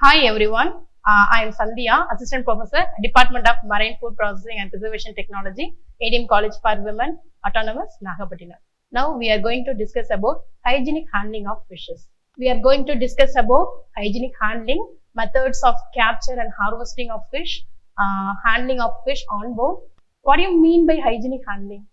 Hi everyone, I am Sandhya, Assistant Professor, Department of Marine Food Processing and Preservation Technology, ADM College for Women, Autonomous, Nagapattinam. Now we are going to discuss about hygienic handling of fishes. We are going to discuss about hygienic handling, methods of capture and harvesting of fish, handling of fish on board. What do you mean by hygienic handling?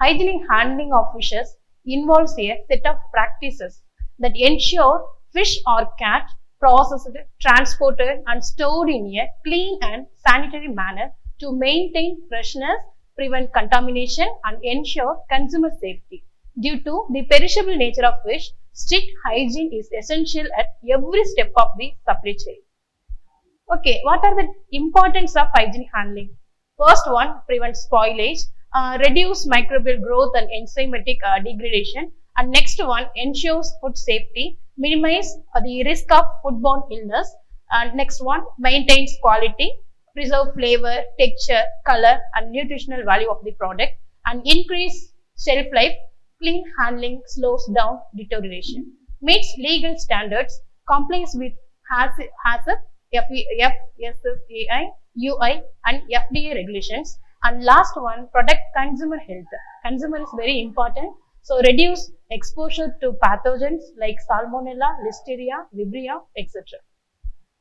Hygienic handling of fishes involves a set of practices that ensure fish are caught, processed, transported and stored in a clean and sanitary manner to maintain freshness, prevent contamination and ensure consumer safety. Due to the perishable nature of fish, strict hygiene is essential at every step of the supply chain. Okay, what are the importance of hygienic handling? First one, prevent spoilage, reduce microbial growth and enzymatic degradation. And next one, ensures food safety, minimize the risk of foodborne illness. And next one, maintains quality, preserve flavor, texture, color and nutritional value of the product and increase shelf life. Clean handling slows down deterioration, meets legal standards, complies with HACCP, FSSAI, UI and FDA regulations. And last one, protect consumer health. Consumer is very important. So reduce exposure to pathogens like Salmonella, Listeria, Vibrio, etc.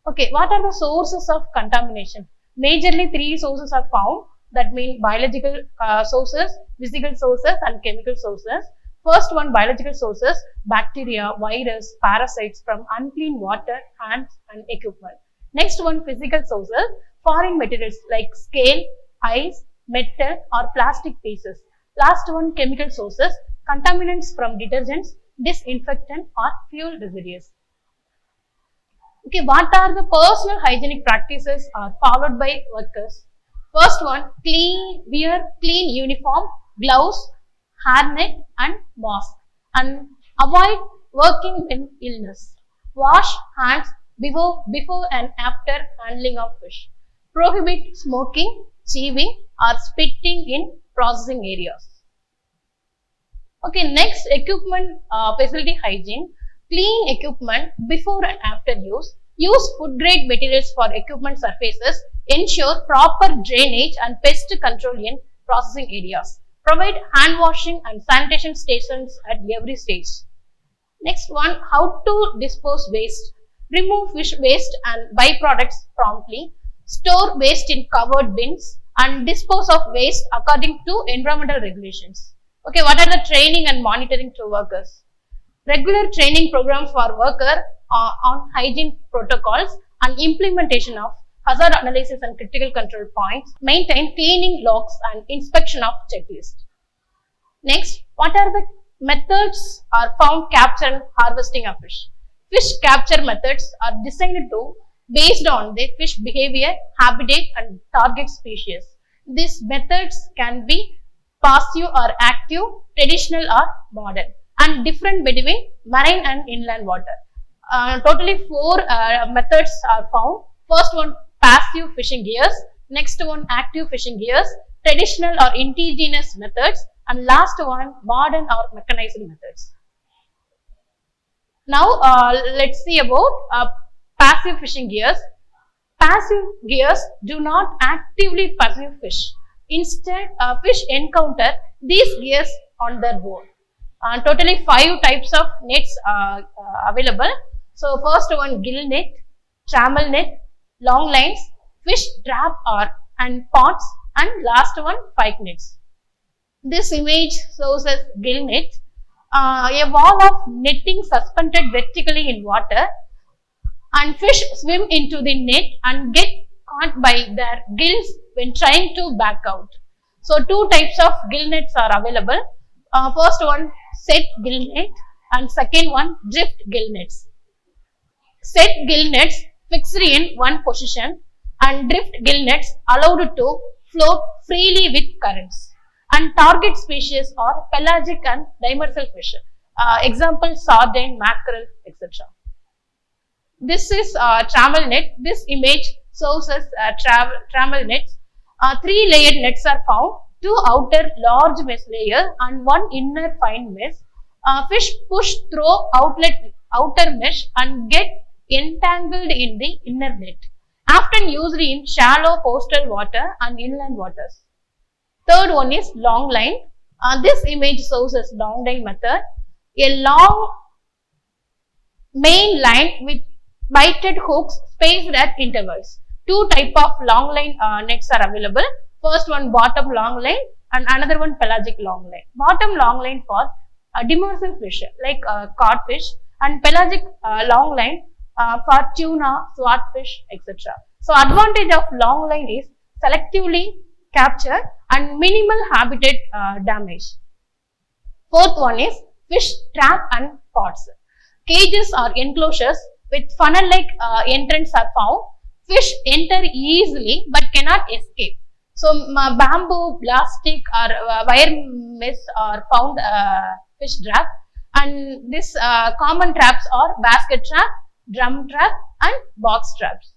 Okay, what are the sources of contamination? Majorly three sources are found. That means biological sources, physical sources and chemical sources. First one, biological sources, bacteria, virus, parasites from unclean water, hands and equipment. Next one, physical sources, foreign materials like scale, ice, metal or plastic pieces. Last one, chemical sources, contaminants from detergents, disinfectant or fuel residues. Okay, what are the personal hygienic practices are followed by workers? First one, wear clean uniform, gloves, hairnet and mask and avoid working in illness. Wash hands before and after handling of fish. Prohibit smoking, chewing or spitting in processing areas. Okay, next, equipment facility hygiene. Clean equipment before and after use. Use food grade materials for equipment surfaces. Ensure proper drainage and pest control in processing areas. Provide hand washing and sanitation stations at every stage. Next one, how to dispose waste. Remove fish waste and byproducts promptly. Store waste in covered bins and dispose of waste according to environmental regulations. Okay, what are the training and monitoring to workers? Regular training program for worker on hygiene protocols and implementation of hazard analysis and critical control points. Maintain cleaning logs and inspection of checklist. Next, what are the methods are found capture and harvesting of fish? Fish capture methods are designed to based on the fish behavior, habitat and target species. These methods can be passive or active, traditional or modern and different between marine and inland water. Totally four methods are found. First one, passive fishing gears. Next one, active fishing gears. Traditional or indigenous methods. And last one, modern or mechanized methods. Now let's see about passive fishing gears. Passive gears do not actively pursue fish. Instead, fish encounter these gears on their own. Totally 5 types of nets are available. So first one, gill net, trammel net, long lines, fish trap and pots, and last one, pike nets. This image shows as gill net, a wall of netting suspended vertically in water, and fish swim into the net and get caught by their gills when trying to back out. So 2 types of gill nets are available. First one, set gill net, and second one, drift gill nets. Set gill nets fixed in one position and drift gill nets allowed to float freely with currents. And target species are pelagic and demersal fish. Example, sardine, mackerel, etc. This is trammel net. This image shows us trammel nets. 3 layered nets are found. 2 outer large mesh layer and 1 inner fine mesh. Fish push through outer mesh and get entangled in the inner net, often used in shallow coastal water and inland waters. Third one is long line. This image shows us long line method. A long main line with bited hooks spaced at intervals. Two type of long line nets are available. First one bottom long line and another one pelagic long line. Bottom long line for demersal fish like codfish, and pelagic long line for tuna, swordfish, etc. So advantage of long line is selectively capture and minimal habitat damage. Fourth one is fish trap and pots. Cages or enclosures with funnel-like entrance are found. Fish enter easily but cannot escape. So bamboo, plastic or wire mesh are found fish trap, and this common traps are basket trap, drum trap and box traps.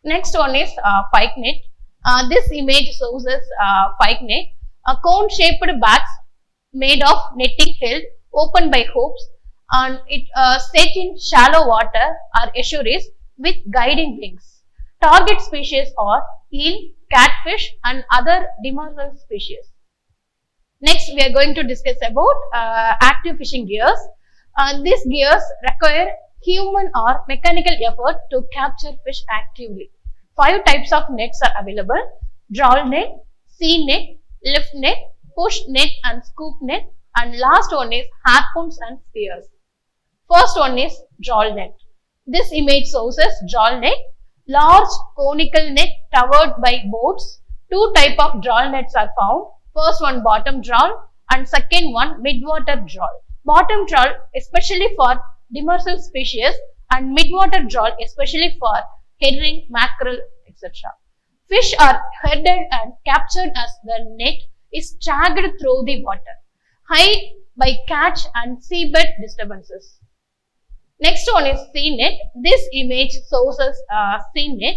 Next one is pike net. This image shows us pike net, a cone-shaped bags made of netting held open by hooks, and it set in shallow water or estuaries with guiding links. Target species are eel, catfish and other demersal species. Next, we are going to discuss about active fishing gears. These gears require human or mechanical effort to capture fish actively. 5 types of nets are available: drawl net, sea net, lift net, push net and scoop net, and last one is harpoons and spears. First one is drawl net. This image shows us drawl net, large conical net covered by boats. 2 type of drawl nets are found. First one bottom drawl and second one midwater drawl. Bottom drawl especially for demersal species and midwater drawl especially for herring, mackerel, etc. Fish are headed and captured as the net is dragged through the water, high by catch and seabed disturbances. Next one is sea net. This image shows us sea net.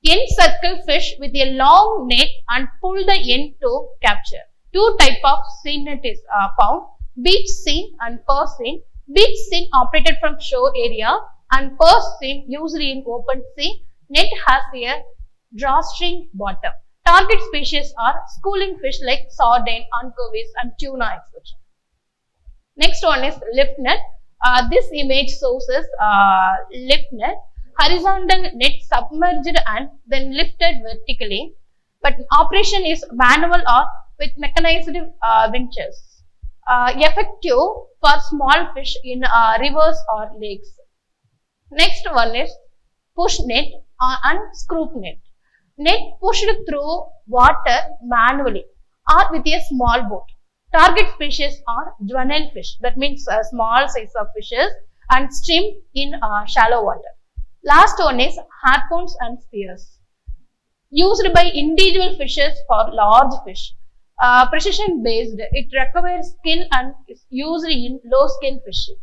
Encircle fish with a long net and pull the end to capture. 2 type of sea net is found: beach seine and purse seine. Beach seine operated from shore area and purse seine usually in open sea. Net has a drawstring bottom. Target species are schooling fish like sardine, anchovies and tuna, etc. Next one is lift net. This image shows us lift net. Horizontal net submerged and then lifted vertically, but operation is manual or with mechanized winches. Effective for small fish in rivers or lakes. Next one is push net and scoop net. Net pushed through water manually or with a small boat. Target species are juvenile fish, that means small size of fishes, and swim in shallow water. Last one is harpoons and spears. Used by individual fishes for large fish. Precision based, it requires skill and is used in low scale fishing.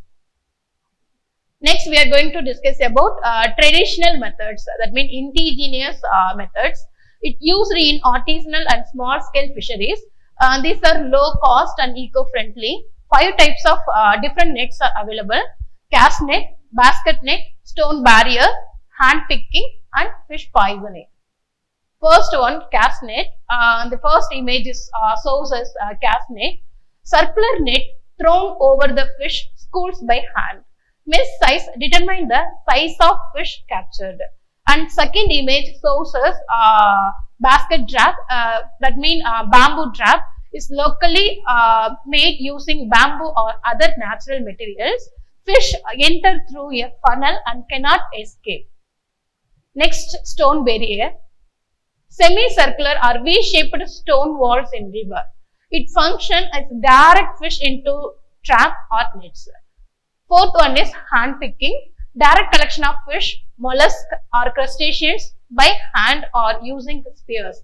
Next, we are going to discuss about traditional methods, that means indigenous methods. It used in artisanal and small scale fisheries. These are low cost and eco-friendly. 5 types of different nets are available: cast net, basket net, stone barrier, hand picking and fish poisoning. First one, cast net. The first image is shows us cast net. Circular net thrown over the fish, schools by hand. Mesh size determine the size of fish captured. And second image shows us basket trap, that means bamboo trap is locally made using bamboo or other natural materials. Fish enter through a funnel and cannot escape. Next, stone barrier. Semicircular or V-shaped stone walls in river. It functions as direct fish into trap or nets. Fourth one is hand picking. Direct collection of fish, mollusks or crustaceans by hand or using spears.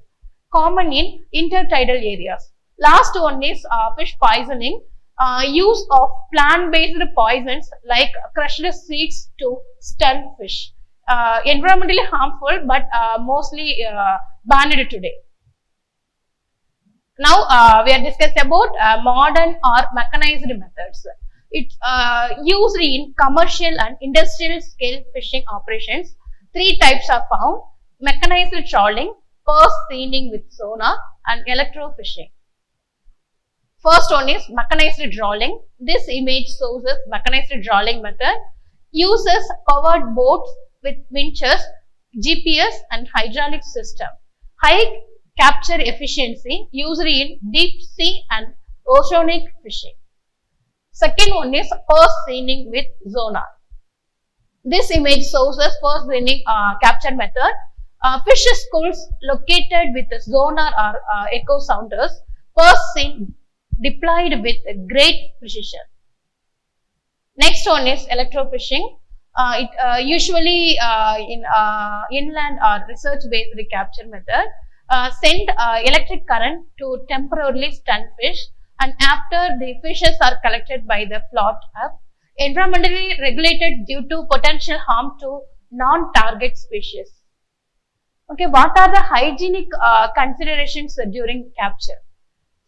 Common in intertidal areas. Last one is fish poisoning. Use of plant-based poisons like crushed seeds to stun fish. Environmentally harmful but mostly banned today. Now we are discussing about modern or mechanized methods. It's used in commercial and industrial scale fishing operations. Three types are found: mechanized trawling, purse seining with sonar, and electrofishing. First one is mechanized trawling. This image shows us mechanized trawling method. Uses powered boats with winches, GPS and hydraulic system. High capture efficiency used in deep sea and oceanic fishing. Second one is purse seining with sonar. This image shows us purse seining capture method. Fish schools located with sonar or echo sounders, purse seine deployed with great precision. Next one is electrofishing. It usually in inland or research-based recapture method. Send electric current to temporarily stun fish, and after the fishes are collected by the float up, environmentally regulated due to potential harm to non-target species. Okay, what are the hygienic considerations during capture?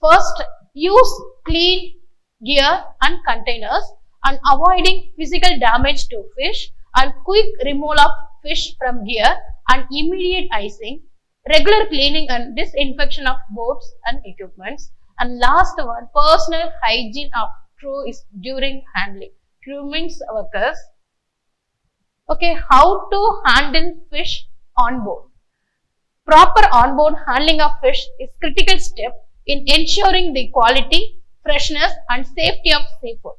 First, use clean gear and containers and avoiding physical damage to fish and quick removal of fish from gear and immediate icing, regular cleaning and disinfection of boats and equipments, and last one, personal hygiene of crew is during handling. Crew means workers. Okay, how to handle fish on board? Proper onboard handling of fish is critical step in ensuring the quality, freshness and safety of seafood.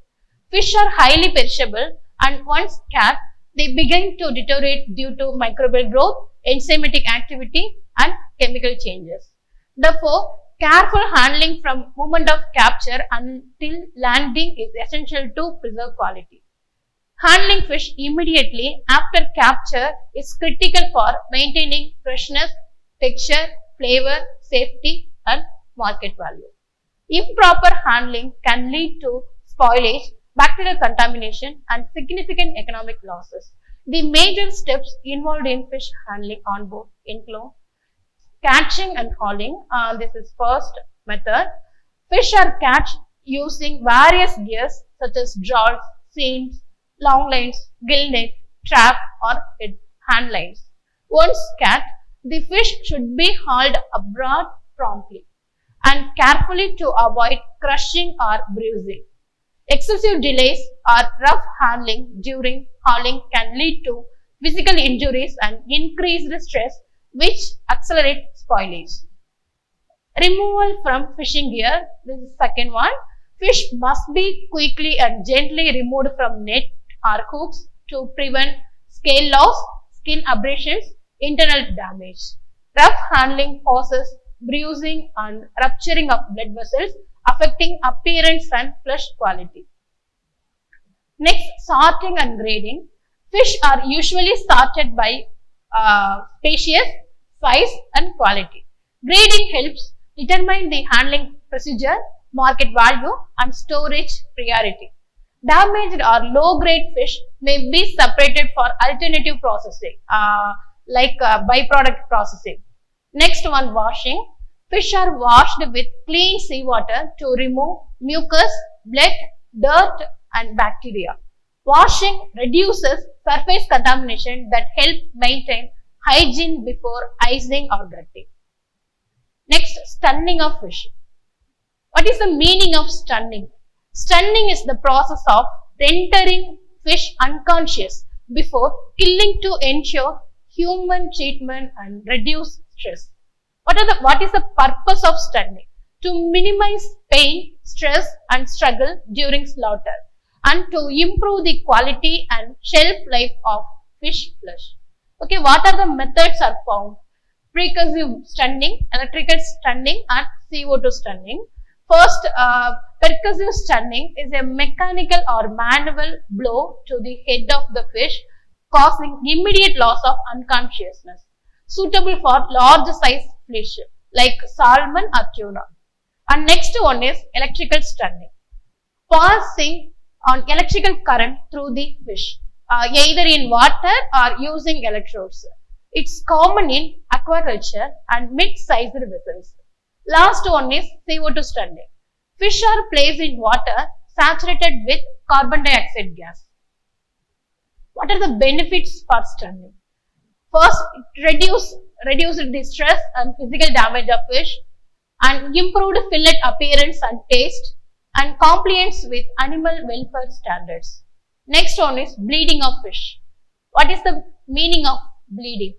Fish are highly perishable and once caught, they begin to deteriorate due to microbial growth, enzymatic activity and chemical changes. Therefore, careful handling from moment of capture until landing is essential to preserve quality. Handling fish immediately after capture is critical for maintaining freshness, texture, flavor, safety and market value. Improper handling can lead to spoilage, bacterial contamination and significant economic losses. The major steps involved in fish handling on board include catching and hauling. This is first method. Fish are caught using various gears such as drawls, seines, long lines, gill net, trap or hand lines. Once caught, the fish should be hauled abroad promptly and carefully to avoid crushing or bruising. Excessive delays or rough handling during hauling can lead to physical injuries and increased stress which accelerate spoilage. Removal from fishing gear. This is second one. Fish must be quickly and gently removed from net or hooks to prevent scale loss, skin abrasions, internal damage. Rough handling causes bruising and rupturing of blood vessels, affecting appearance and flesh quality. Next, sorting and grading. Fish are usually sorted by species, size and quality. Grading helps determine the handling procedure, market value and storage priority. Damaged or low grade fish may be separated for alternative processing like byproduct processing. Next one, washing. Fish are washed with clean seawater to remove mucus, blood, dirt and bacteria. Washing reduces surface contamination that help maintain hygiene before icing or gutting. Next, stunning of fish. What is the meaning of stunning? Stunning is the process of rendering fish unconscious before killing to ensure human treatment and reduce stress. What is the purpose of stunning? To minimize pain, stress and struggle during slaughter and to improve the quality and shelf life of fish flesh. Okay, what are the methods are found? Percussive stunning, electrical stunning and CO2 stunning. First, percussive stunning is a mechanical or manual blow to the head of the fish causing immediate loss of unconsciousness, suitable for large size fish like salmon or tuna. And next one is electrical stunning. Passing on electrical current through the fish, either in water or using electrodes. It's common in aquaculture and mid-sized vessels. Last one is CO2 stunning. Fish are placed in water saturated with carbon dioxide gas. What are the benefits for stunning? First, it reduce the stress and physical damage of fish and improved fillet appearance and taste and compliance with animal welfare standards. Next one is bleeding of fish. What is the meaning of bleeding?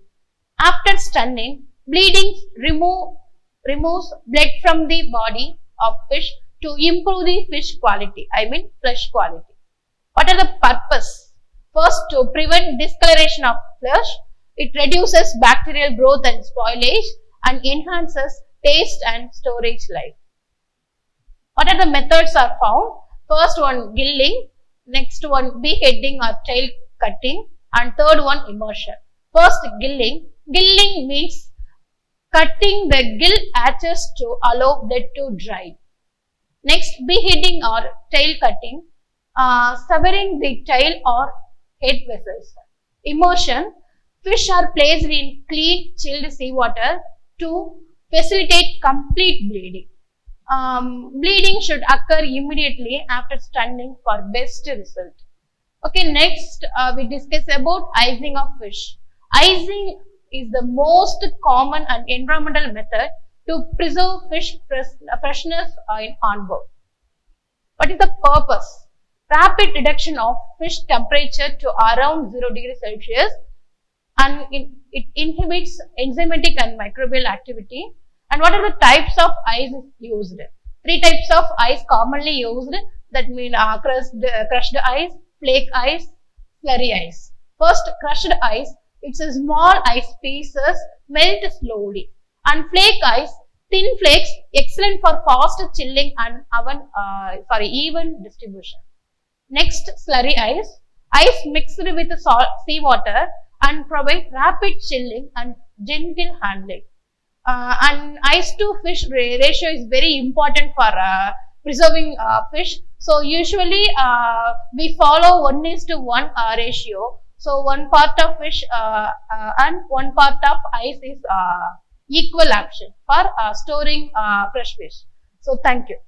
After stunning, bleeding removes blood from the body of fish to improve the fish quality, I mean flesh quality. What are the purpose? First, to prevent discoloration of flesh, it reduces bacterial growth and spoilage and enhances taste and storage life. What are the methods are found? First one, gilling. Next one, beheading or tail cutting. And third one, immersion. First, gilling. Gilling means cutting the gill arches to allow blood to dry. Next, beheading or tail cutting, severing the tail or head vessels. Immersion, fish are placed in clean chilled seawater to facilitate complete bleeding. Bleeding should occur immediately after stunning for best result. Okay, next we discuss about icing of fish. Icing is the most common and environmental method to preserve fish freshness on board. What is the purpose? Rapid reduction of fish temperature to around 0 degrees Celsius, and it inhibits enzymatic and microbial activity. And what are the types of ice used? 3 types of ice commonly used, that mean crushed ice, flake ice, slurry ice. First, crushed ice, it's a small ice pieces melt slowly, and flake ice, thin flakes, excellent for fast chilling and even distribution. Next, slurry ice, ice mixed with seawater and provide rapid chilling and gentle handling. And ice to fish ratio is very important for preserving fish. So usually we follow 1:1 ratio. So 1 part of fish and 1 part of ice is equal action for storing fresh fish. So thank you.